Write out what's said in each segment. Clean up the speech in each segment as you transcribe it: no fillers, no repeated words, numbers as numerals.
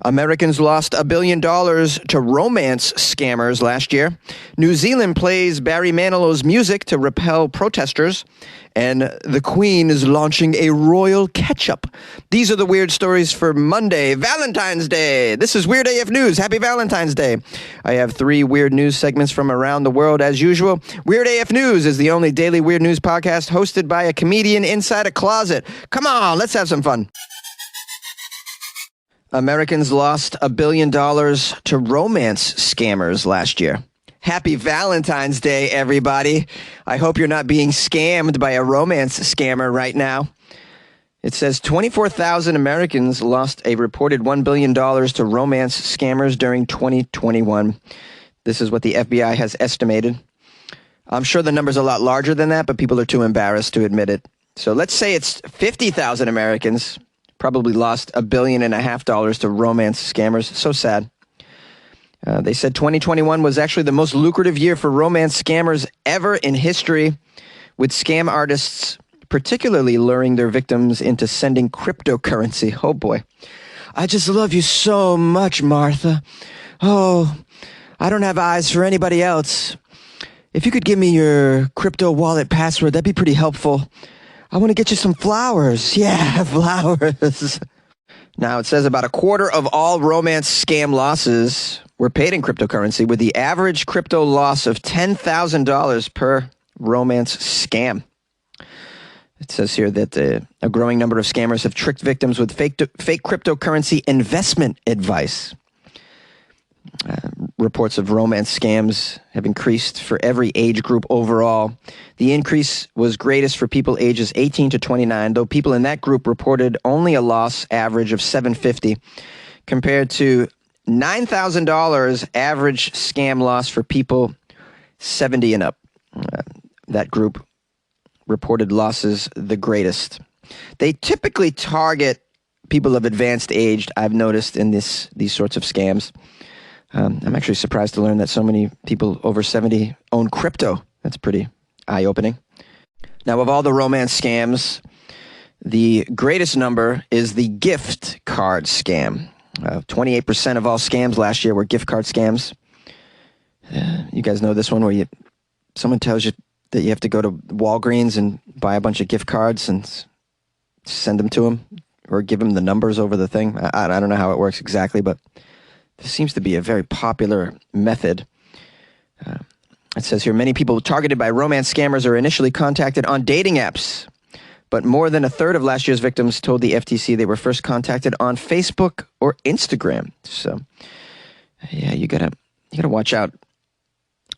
Americans lost $1 billion to romance scammers last year. New Zealand plays Barry Manilow's music to repel protesters. And the Queen is launching a Royal Ketchup. These are the weird stories for Monday, Valentine's Day. This is Weird AF News. Happy Valentine's Day. I have 3 weird news segments from around the world as usual. Weird AF News is the only daily weird news podcast hosted by a comedian inside a closet. Come on, let's have some fun. Americans lost $1 billion to romance scammers last year. Happy Valentine's Day, everybody. I hope you're not being scammed by a romance scammer right now. It says 24,000 Americans lost a reported $1 billion to romance scammers during 2021. This is what the FBI has estimated. I'm sure the number's a lot larger than that, but people are too embarrassed to admit it. So let's say it's 50,000 Americans probably lost $1.5 billion to romance scammers. So sad. They said 2021 was actually the most lucrative year for romance scammers ever in history, with scam artists particularly luring their victims into sending cryptocurrency. Oh boy. I just love you so much, Martha. Oh, I don't have eyes for anybody else. If you could give me your crypto wallet password, that'd be pretty helpful. I want to get you some flowers. Yeah, flowers. Now, it says about a quarter of all romance scam losses were paid in cryptocurrency, with the average crypto loss of $10,000 per romance scam. It says here that a growing number of scammers have tricked victims with fake cryptocurrency investment advice. Reports of romance scams have increased for every age group overall. The increase was greatest for people ages 18 to 29, though people in that group reported only a loss average of $750, compared to $9,000 average scam loss for people 70 and up. That group reported losses the greatest. They typically target people of advanced age, I've noticed, in these sorts of scams. I'm actually surprised to learn that so many people over 70 own crypto. That's pretty eye-opening. Now, of all the romance scams, the greatest number is the gift card scam. 28% of all scams last year were gift card scams. You guys know this one where someone tells you that you have to go to Walgreens and buy a bunch of gift cards and send them to them, or give them the numbers over the thing. I don't know how it works exactly, but this seems to be a very popular method. It says here, many people targeted by romance scammers are initially contacted on dating apps, but more than a third of last year's victims told the FTC they were first contacted on Facebook or Instagram. So, yeah, you gotta watch out.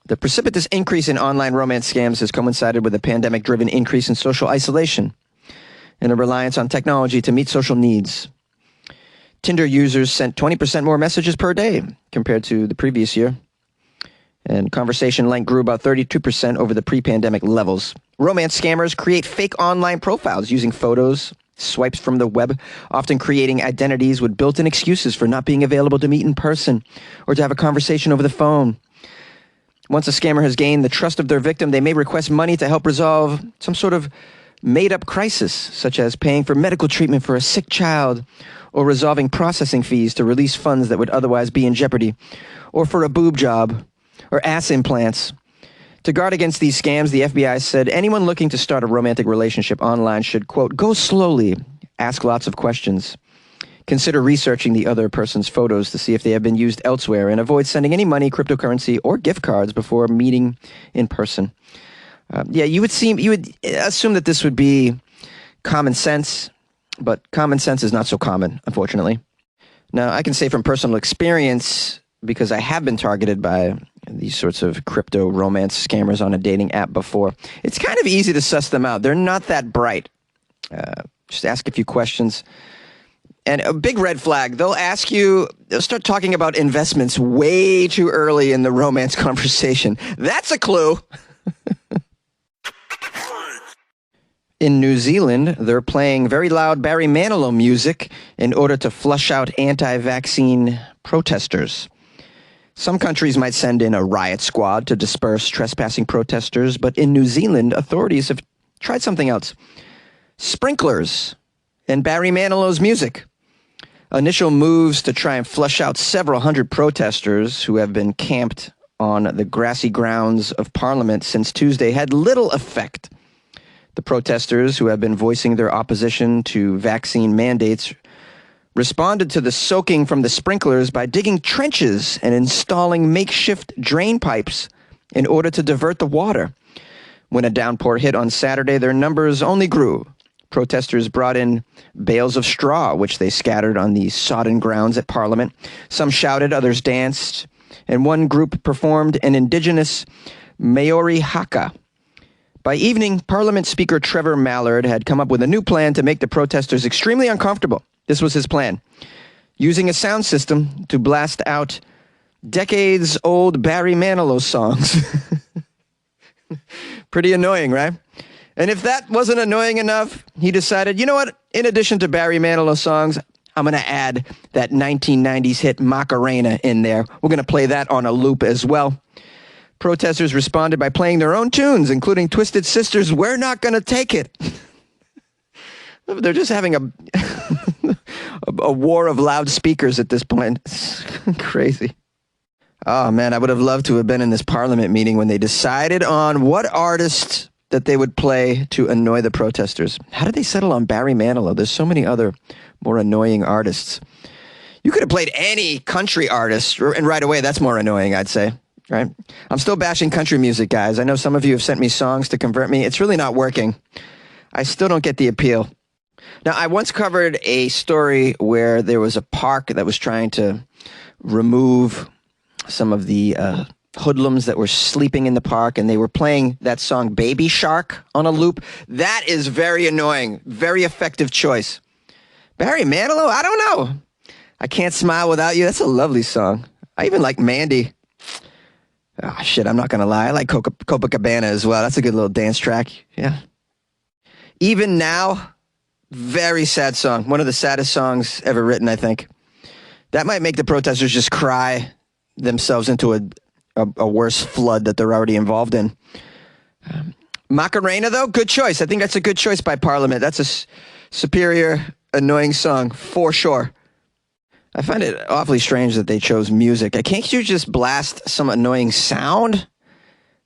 The precipitous increase in online romance scams has coincided with a pandemic-driven increase in social isolation and a reliance on technology to meet social needs. Tinder users sent 20% more messages per day compared to the previous year, and conversation length grew about 32% over the pre-pandemic levels. Romance scammers create fake online profiles using photos, swipes from the web, often creating identities with built-in excuses for not being available to meet in person or to have a conversation over the phone. Once a scammer has gained the trust of their victim, they may request money to help resolve some sort of made-up crisis, such as paying for medical treatment for a sick child, or resolving processing fees to release funds that would otherwise be in jeopardy, or for a boob job, or ass implants. To guard against these scams, the FBI said anyone looking to start a romantic relationship online should, quote, go slowly, ask lots of questions, consider researching the other person's photos to see if they have been used elsewhere, and avoid sending any money, cryptocurrency, or gift cards before meeting in person. You would assume that this would be common sense, but common sense is not so common, unfortunately. Now, I can say from personal experience, because I have been targeted by these sorts of crypto romance scammers on a dating app before, it's kind of easy to suss them out. They're not that bright. Just ask a few questions. And a big red flag, they'll start talking about investments way too early in the romance conversation. That's a clue. In New Zealand, they're playing very loud Barry Manilow music in order to flush out anti-vaccine protesters. Some countries might send in a riot squad to disperse trespassing protesters, but in New Zealand, authorities have tried something else. Sprinklers and Barry Manilow's music. Initial moves to try and flush out several hundred protesters who have been camped on the grassy grounds of Parliament since Tuesday had little effect. The protesters, who have been voicing their opposition to vaccine mandates, responded to the soaking from the sprinklers by digging trenches and installing makeshift drain pipes in order to divert the water. When a downpour hit on Saturday, their numbers only grew. Protesters brought in bales of straw, which they scattered on the sodden grounds at Parliament. Some shouted, others danced, and one group performed an indigenous Maori haka. By evening, Parliament Speaker Trevor Mallard had come up with a new plan to make the protesters extremely uncomfortable. This was his plan: using a sound system to blast out decades-old Barry Manilow songs. Pretty annoying, right? And if that wasn't annoying enough, he decided, you know what? In addition to Barry Manilow songs, I'm going to add that 1990s hit Macarena in there. We're going to play that on a loop as well. Protesters responded by playing their own tunes, including Twisted Sister's "We're Not Gonna Take It." They're just having a war of loudspeakers at this point. It's crazy. Oh, man, I would have loved to have been in this Parliament meeting when they decided on what artists that they would play to annoy the protesters. How did they settle on Barry Manilow? There's so many other more annoying artists. You could have played any country artist, and right away, that's more annoying, I'd say. Right? I'm still bashing country music, guys. I know some of you have sent me songs to convert me. It's really not working. I still don't get the appeal. Now, I once covered a story where there was a park that was trying to remove some of the hoodlums that were sleeping in the park, and they were playing that song Baby Shark on a loop. That is very annoying. Very effective choice. Barry Manilow? I don't know. I Can't Smile Without You. That's a lovely song. I even like Mandy. Oh, shit, I'm not going to lie. I like Copacabana as well. That's a good little dance track. Yeah. Even Now, very sad song. One of the saddest songs ever written, I think. That might make the protesters just cry themselves into a worse flood that they're already involved in. Macarena, though, good choice. I think that's a good choice by Parliament. That's a superior, annoying song, for sure. I find it awfully strange that they chose music. Can't you just blast some annoying sound?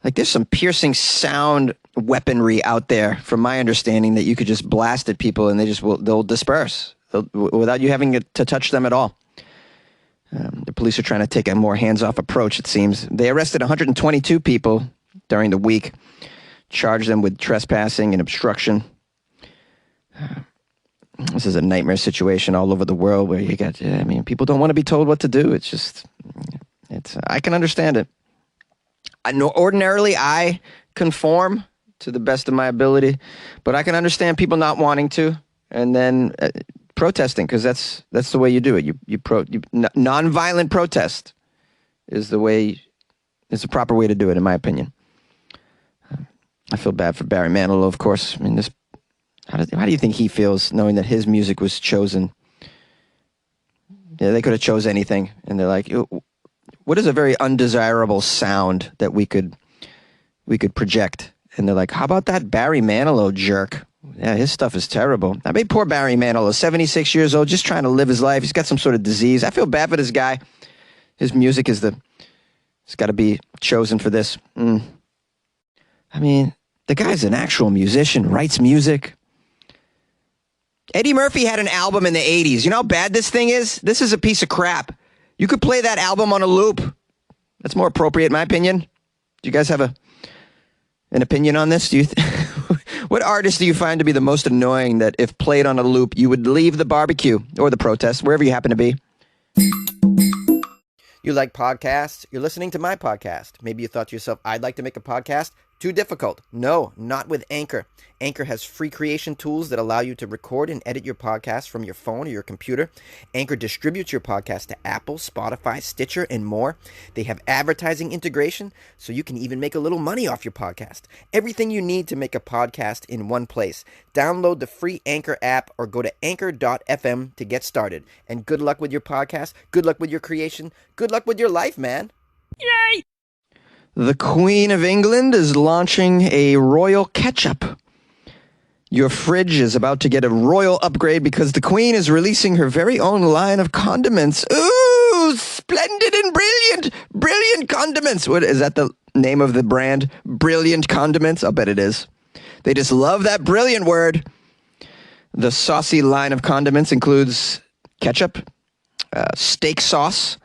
Like, there's some piercing sound weaponry out there, from my understanding, that you could just blast at people and they'll disperse without you having to touch them at all. The police are trying to take a more hands-off approach, it seems. They arrested 122 people during the week, charged them with trespassing and obstruction. This is a nightmare situation all over the world where people don't want to be told what to do. I can understand it. Ordinarily, I conform to the best of my ability, but I can understand people not wanting to, and then protesting, because that's the way you do it. Nonviolent protest is the proper way to do it, in my opinion. I feel bad for Barry Manilow, of course. I mean, how do you think he feels knowing that his music was chosen? Yeah, they could have chose anything, and they're like, what is a very undesirable sound that we could project? And they're like, how about that Barry Manilow jerk? Yeah, his stuff is terrible. I mean, poor Barry Manilow, 76 years old, just trying to live his life. He's got some sort of disease. I feel bad for this guy. His music it's got to be chosen for this. I mean, the guy's an actual musician, writes music. Eddie Murphy had an album in the 80s. You know how bad this thing is? This is a piece of crap. You could play that album on a loop. That's more appropriate, in my opinion. Do you guys have an opinion on this? What artist do you find to be the most annoying that if played on a loop, you would leave the barbecue or the protest, wherever you happen to be? You like podcasts? You're listening to my podcast. Maybe you thought to yourself, I'd like to make a podcast. Too difficult. No, not with Anchor. Anchor has free creation tools that allow you to record and edit your podcast from your phone or your computer. Anchor distributes your podcast to Apple, Spotify, Stitcher, and more. They have advertising integration, so you can even make a little money off your podcast. Everything you need to make a podcast in one place. Download the free Anchor app or go to anchor.fm to get started. And good luck with your podcast. Good luck with your creation. Good luck with your life, man. Yay! The Queen of England is launching a Royal Ketchup. Your fridge is about to get a royal upgrade because the Queen is releasing her very own line of condiments. Ooh, splendid and brilliant. Brilliant condiments. What is that, the name of the brand? Brilliant Condiments? I'll bet it is. They just love that brilliant word. The saucy line of condiments includes ketchup, steak sauce,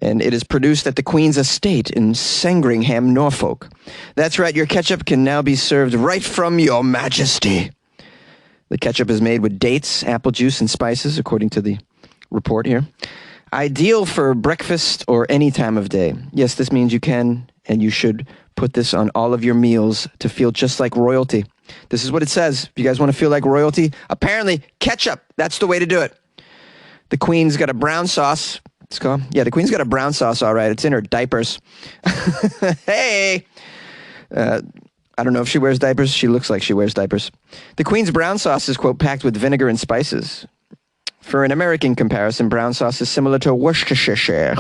and it is produced at the Queen's estate in Sandringham, Norfolk. That's right, your ketchup can now be served right from your majesty. The ketchup is made with dates, apple juice, and spices, according to the report here. Ideal for breakfast or any time of day. Yes, this means you can and you should put this on all of your meals to feel just like royalty. This is what it says. If you guys want to feel like royalty, apparently ketchup, that's the way to do it. The Queen's got a brown sauce. It's called, yeah, the Queen's got a brown sauce, all right. It's in her diapers. Hey! I don't know if she wears diapers. She looks like she wears diapers. The Queen's brown sauce is, quote, packed with vinegar and spices. For an American comparison, brown sauce is similar to Worcestershire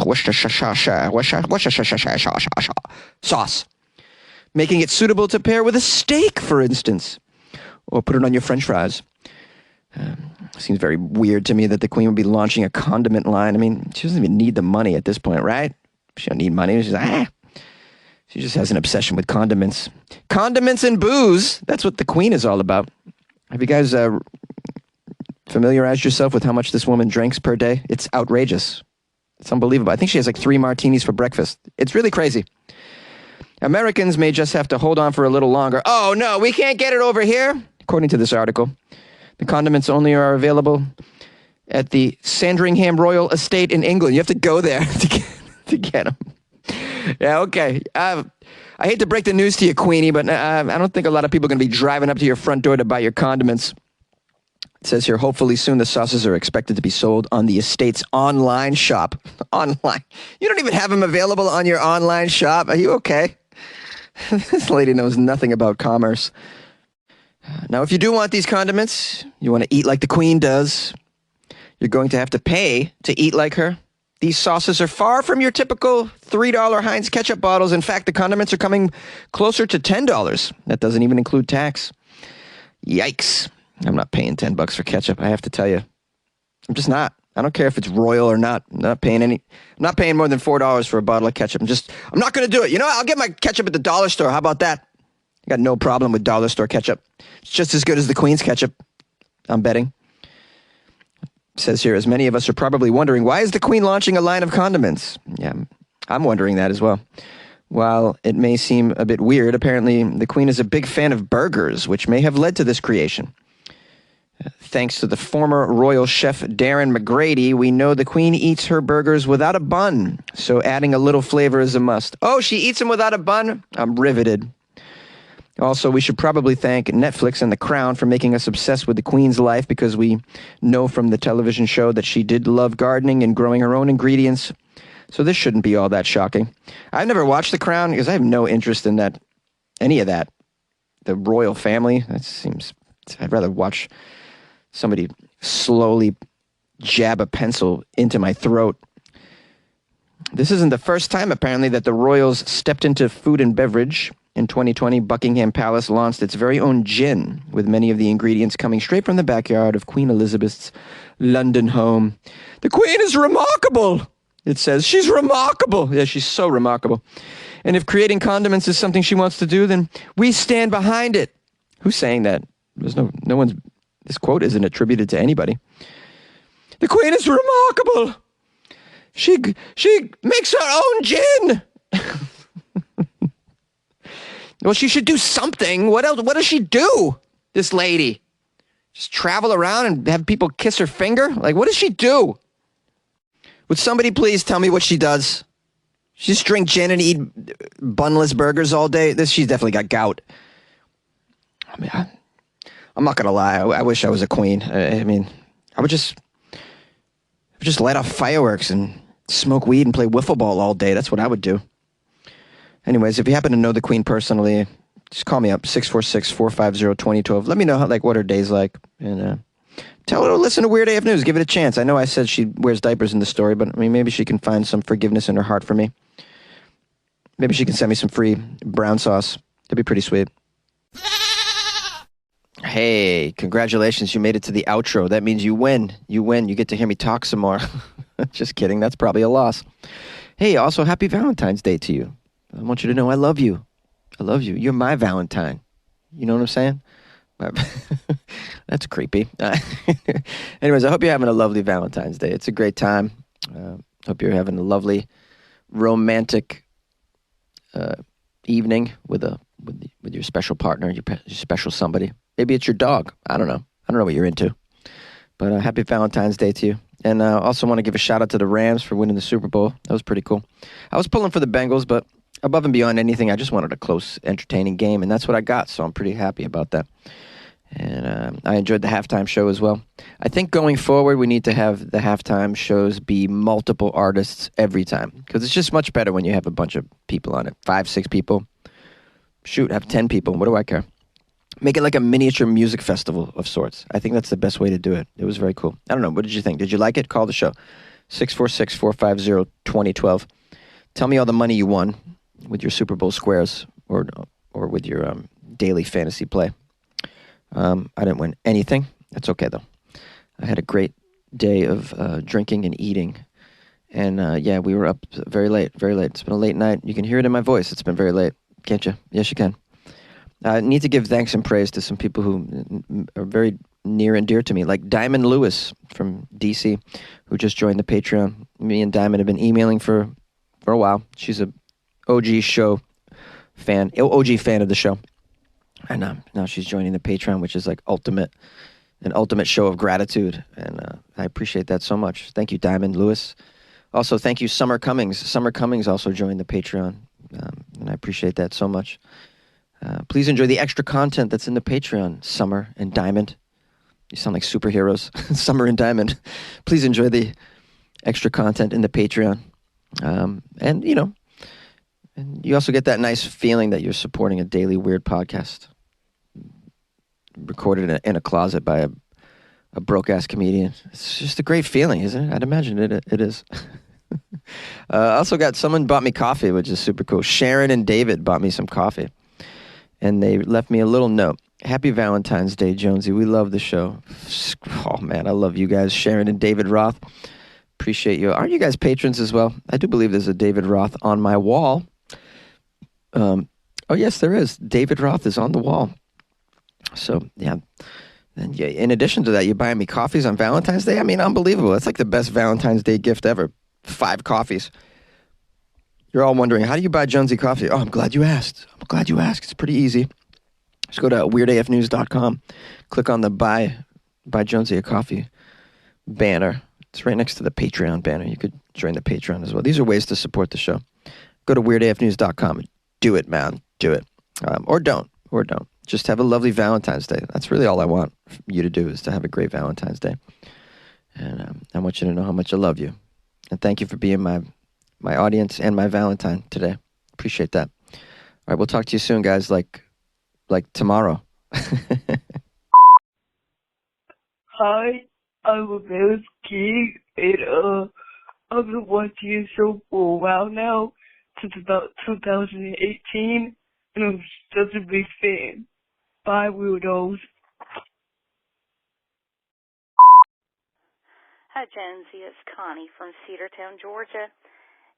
sauce, making it suitable to pair with a steak, for instance, or put it on your French fries. Seems very weird to me that the Queen would be launching a condiment line. I mean, she doesn't even need the money at this point, right? She don't need money. She just has an obsession with condiments. Condiments and booze. That's what the Queen is all about. Have you guys familiarized yourself with how much this woman drinks per day? It's outrageous. It's unbelievable. I think she has like 3 martinis for breakfast. It's really crazy. Americans may just have to hold on for a little longer. Oh, no, we can't get it over here. According to this article, the condiments only are available at the Sandringham Royal Estate in England. You have to go there to get them. Yeah, okay. I hate to break the news to you, Queenie, but I don't think a lot of people are going to be driving up to your front door to buy your condiments. It says here, hopefully soon the sauces are expected to be sold on the estate's online shop. Online. You don't even have them available on your online shop. Are you okay? This lady knows nothing about commerce. Now, if you do want these condiments, you want to eat like the Queen does, you're going to have to pay to eat like her. These sauces are far from your typical $3 Heinz ketchup bottles. In fact, the condiments are coming closer to $10. That doesn't even include tax. Yikes. I'm not paying $10 for ketchup, I have to tell you. I'm just not. I don't care if it's royal or not. I'm not paying more than $4 for a bottle of ketchup. I'm not going to do it. You know what? I'll get my ketchup at the dollar store. How about that? I got no problem with dollar store ketchup. It's just as good as the Queen's ketchup, I'm betting. It says here, as many of us are probably wondering, why is the Queen launching a line of condiments? Yeah, I'm wondering that as well. While it may seem a bit weird, apparently the Queen is a big fan of burgers, which may have led to this creation. Thanks to the former royal chef Darren McGrady, we know the Queen eats her burgers without a bun, so adding a little flavor is a must. Oh, she eats them without a bun? I'm riveted. Also, we should probably thank Netflix and The Crown for making us obsessed with the Queen's life, because we know from the television show that she did love gardening and growing her own ingredients. So this shouldn't be all that shocking. I've never watched The Crown because I have no interest in that, any of that. The royal family, I'd rather watch somebody slowly jab a pencil into my throat. This isn't the first time, apparently, that the royals stepped into food and beverage. In 2020, Buckingham Palace launched its very own gin, with many of the ingredients coming straight from the backyard of Queen Elizabeth's London home. The Queen is remarkable, it says. She's remarkable. Yeah, she's so remarkable. And if creating condiments is something she wants to do, then we stand behind it. Who's saying that? There's no one's... This quote isn't attributed to anybody. The Queen is remarkable. She makes her own gin. Well, she should do something. What else? What does she do, this lady? Just travel around and have people kiss her finger? Like, what does she do? Would somebody please tell me what she does? She just drink gin and eat bunless burgers all day? She's definitely got gout. I mean, I'm not going to lie. I wish I was a queen. I mean, I would just light off fireworks and smoke weed and play wiffle ball all day. That's what I would do. Anyways, if you happen to know the Queen personally, just call me up, 646-450-2012. Let me know what her day's like. And tell her to listen to Weird AF News. Give it a chance. I know I said she wears diapers in the story, but I mean, maybe she can find some forgiveness in her heart for me. Maybe she can send me some free brown sauce. That'd be pretty sweet. I Hey, congratulations. You made it to the outro. That means you win. You win. You get to hear me talk some more. Just kidding. That's probably a loss. Hey, also, happy Valentine's Day to you. I want you to know I love you. I love you. You're my Valentine. You know what I'm saying? That's creepy. Anyways, I hope you're having a lovely Valentine's Day. It's a great time. Hope you're having a lovely, romantic evening with your special partner, your special somebody. Maybe it's your dog. I don't know. I don't know what you're into. But happy Valentine's Day to you. And I also want to give a shout out to the Rams for winning the Super Bowl. That was pretty cool. I was pulling for the Bengals, but above and beyond anything, I just wanted a close, entertaining game, and that's what I got, so I'm pretty happy about that. And I enjoyed the halftime show as well. I think going forward, we need to have the halftime shows be multiple artists every time, because it's just much better when you have a bunch of people on it. 5, 6 people. Shoot, have 10 people. What do I care? Make it like a miniature music festival of sorts. I think that's the best way to do it. It was very cool. I don't know. What did you think? Did you like it? Call the show. 646-450-2012. Tell me all the money you won with your Super Bowl squares or with your daily fantasy play. I didn't win anything. That's okay, though. I had a great day of drinking and eating. And, yeah, we were up very late, very late. It's been a late night. You can hear it in my voice. It's been very late. Can't you? Yes, you can. I need to give thanks and praise to some people who are very near and dear to me, like Diamond Lewis from D.C., who just joined the Patreon. Me and Diamond have been emailing for a while. She's a OG show fan, OG fan of the show. And now she's joining the Patreon, which is like an ultimate show of gratitude. And I appreciate that so much. Thank you, Diamond Lewis. Also, thank you, Summer Cummings. Summer Cummings also joined the Patreon, and I appreciate that so much. Please enjoy the extra content that's in the Patreon, Summer and Diamond. You sound like superheroes. Summer and Diamond. Please enjoy the extra content in the Patreon. And you also get that nice feeling that you're supporting a daily weird podcast recorded in a closet by a broke-ass comedian. It's just a great feeling, isn't it? I'd imagine it is. I also got someone bought me coffee, which is super cool. Sharon and David bought me some coffee. And they left me a little note. Happy Valentine's Day, Jonesy. We love the show. Oh, man, I love you guys. Sharon and David Roth. Appreciate you. Aren't you guys patrons as well? I do believe there's a David Roth on my wall. Oh, yes, there is. David Roth is on the wall. So, yeah. And yeah, in addition to that, you're buying me coffees on Valentine's Day? I mean, unbelievable. It's like the best Valentine's Day gift ever. 5 coffees. You're all wondering, how do you buy Jonesy coffee? Oh, I'm glad you asked. It's pretty easy. Just go to weirdafnews.com. Click on the buy Jonesy a coffee banner. It's right next to the Patreon banner. You could join the Patreon as well. These are ways to support the show. Go to weirdafnews.com. Do it, man. Do it. Or don't. Just have a lovely Valentine's Day. That's really all I want you to do, is to have a great Valentine's Day. And I want you to know how much I love you. And thank you for being my audience and my Valentine today. Appreciate that. All right, we'll talk to you soon, guys, like tomorrow. Hi, I'm a Bears kid, and I've been watching your show for a while now, since about 2018, and I'm such a big fan. Bye, weirdos. Hi, Jonesy. It's Connie from Cedartown, Georgia.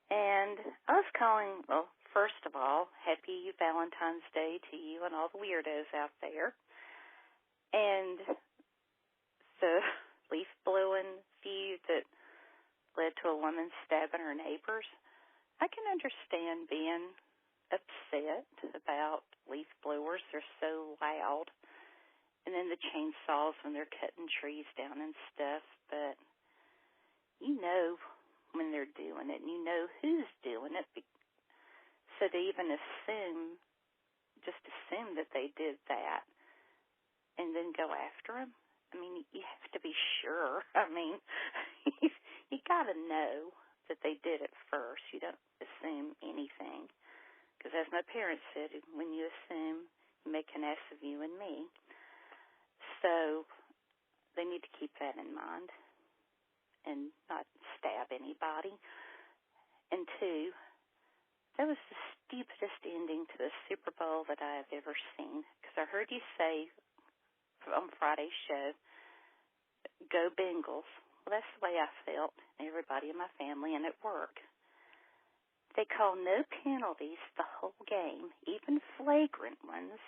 And I was calling, well, first of all, happy Valentine's Day to you and all the weirdos out there. And the leaf blowing feud that led to a woman stabbing her neighbors, I can understand being upset about leaf blowers. They're so loud. And then the chainsaws when they're cutting trees down and stuff. But you know when they're doing it, and you know who's doing it. So to even assume that they did that and then go after them, I mean, you have to be sure. I mean, you got to know that they did it first. You don't assume anything. Because as my parents said, when you assume, you make an ass of you and me. So they need to keep that in mind and not stab anybody. And 2, that was the stupidest ending to the Super Bowl that I have ever seen. Because I heard you say on Friday's show, Go Bengals. Well, that's the way I felt, everybody in my family and at work. They call no penalties the whole game, even flagrant ones,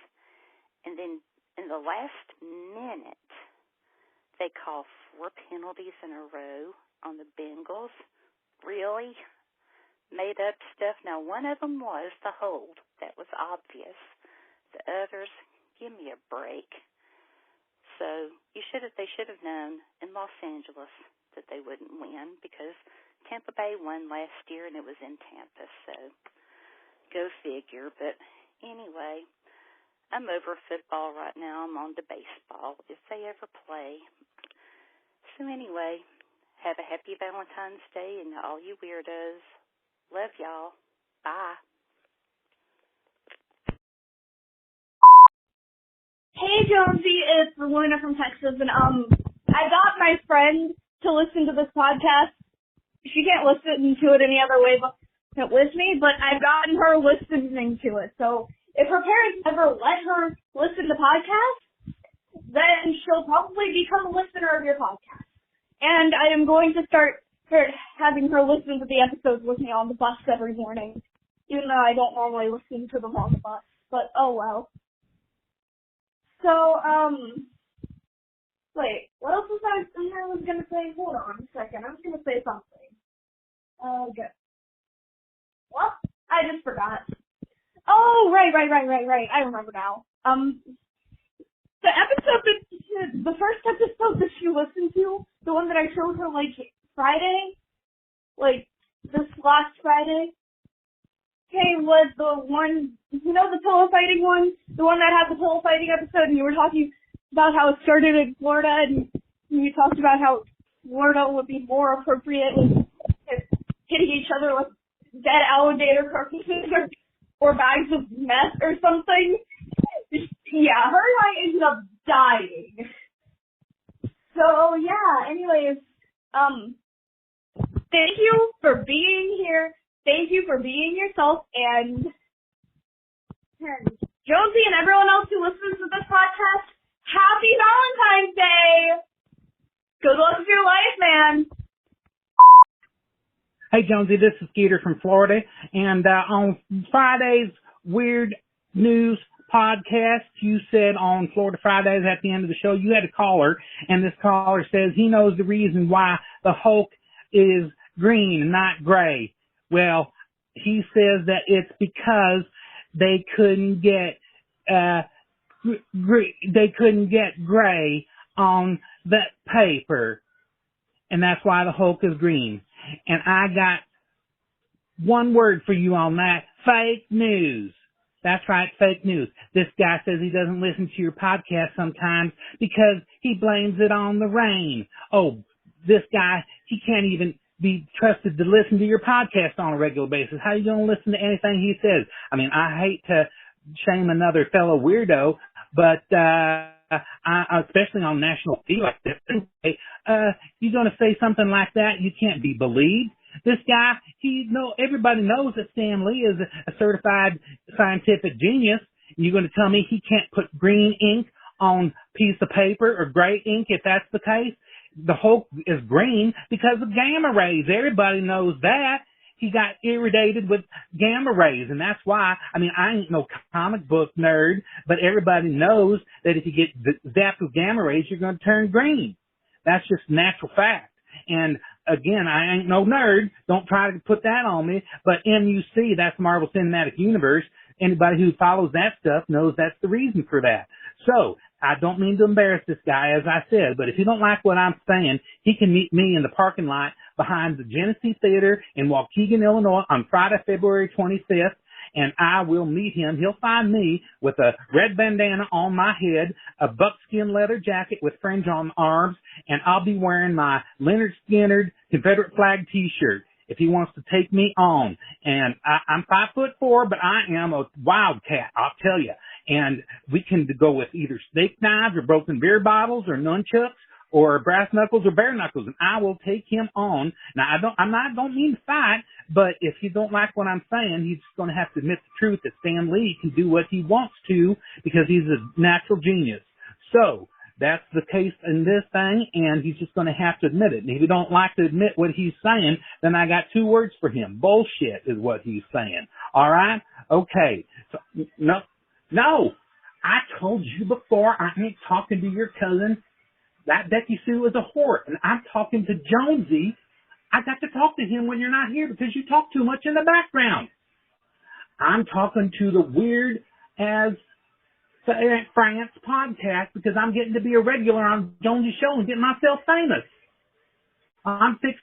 and then in the last minute, they call 4 penalties in a row on the Bengals. Really? Made up stuff. Now, one of them was the hold. That was obvious. The others, give me a break. So they should have known in Los Angeles that they wouldn't win because Tampa Bay won last year and it was in Tampa. So go figure. But anyway, I'm over football right now. I'm on to baseball if they ever play. So anyway, have a happy Valentine's Day and all you weirdos. Love y'all. Bye. Hey, Jonesy, it's Luna from Texas, and I got my friend to listen to this podcast. She can't listen to it any other way but with me, but I've gotten her listening to it. So if her parents ever let her listen to podcasts, then she'll probably become a listener of your podcast. And I am going to start having her listen to the episodes with me on the bus every morning, even though I don't normally listen to them on the bus. But oh well. So, wait, what else was I was gonna say? Hold on a second, I was gonna say something. Okay. Well, I just forgot. Oh, right, I remember now. The first episode that she listened to, the one that I showed her, Friday, this last Friday, was the one, the pillow fighting one? The one that had the pillow fighting episode, and you were talking about how it started in Florida, and you talked about how Florida would be more appropriate with hitting each other with dead alligator carcasses or bags of meth or something. Yeah, her and I ended up dying. So, yeah, anyways, thank you for being here. Thank you for being yourself, and Jonesy and everyone else who listens to this podcast, happy Valentine's Day! Good luck with your life, man! Hey, Jonesy, this is Skeeter from Florida, and on Friday's Weird News podcast, you said on Florida Fridays at the end of the show, you had a caller, and this caller says he knows the reason why the Hulk is green and not gray. Well, he says that it's because they couldn't get gray on that paper, and that's why the Hulk is green. And I got one word for you on that: fake news. That's right, fake news. This guy says he doesn't listen to your podcast sometimes because he blames it on the rain. Oh, this guy, he can't even be trusted to listen to your podcast on a regular basis. How are you going to listen to anything he says? I mean, I hate to shame another fellow weirdo, but I especially on national TV like this, you're going to say something like that, you can't be believed. This guy, everybody knows that Stan Lee is a certified scientific genius. You're going to tell me he can't put green ink on a piece of paper or gray ink if that's the case? The Hulk is green because of gamma rays. Everybody knows that. He got irritated with gamma rays, and that's why, I mean, I ain't no comic book nerd, but everybody knows that if you get zapped with gamma rays, you're going to turn green. That's just natural fact. And again, I ain't no nerd. Don't try to put that on me. But MUC, that's Marvel Cinematic Universe. Anybody who follows that stuff knows that's the reason for that. So, I don't mean to embarrass this guy, as I said, but if you don't like what I'm saying, he can meet me in the parking lot behind the JONESY Theater in Waukegan, Illinois on Friday, February 25th, and I will meet him. He'll find me with a red bandana on my head, a buckskin leather jacket with fringe on the arms, and I'll be wearing my Leonard Skinner Confederate flag t-shirt if he wants to take me on. And I'm 5'4", but I am a wildcat, I'll tell you. And we can go with either steak knives or broken beer bottles or nunchucks or brass knuckles or bare knuckles, and I will take him on. Now, I don't mean to fight, but if you don't like what I'm saying, he's just going to have to admit the truth that Stan Lee can do what he wants to because he's a natural genius. So, That's the case in this thing, and he's just going to have to admit it. And if you don't like to admit what he's saying, then I got 2 words for him. Bullshit is what he's saying. All right? Okay. So, no. I told you before, I ain't talking to your cousin. That Becky Sue is a whore, and I'm talking to Jonesy. I got to talk to him when you're not here because you talk too much in the background. I'm talking to the Weird as France podcast because I'm getting to be a regular on Jonesy's show and getting myself famous. I'm fixing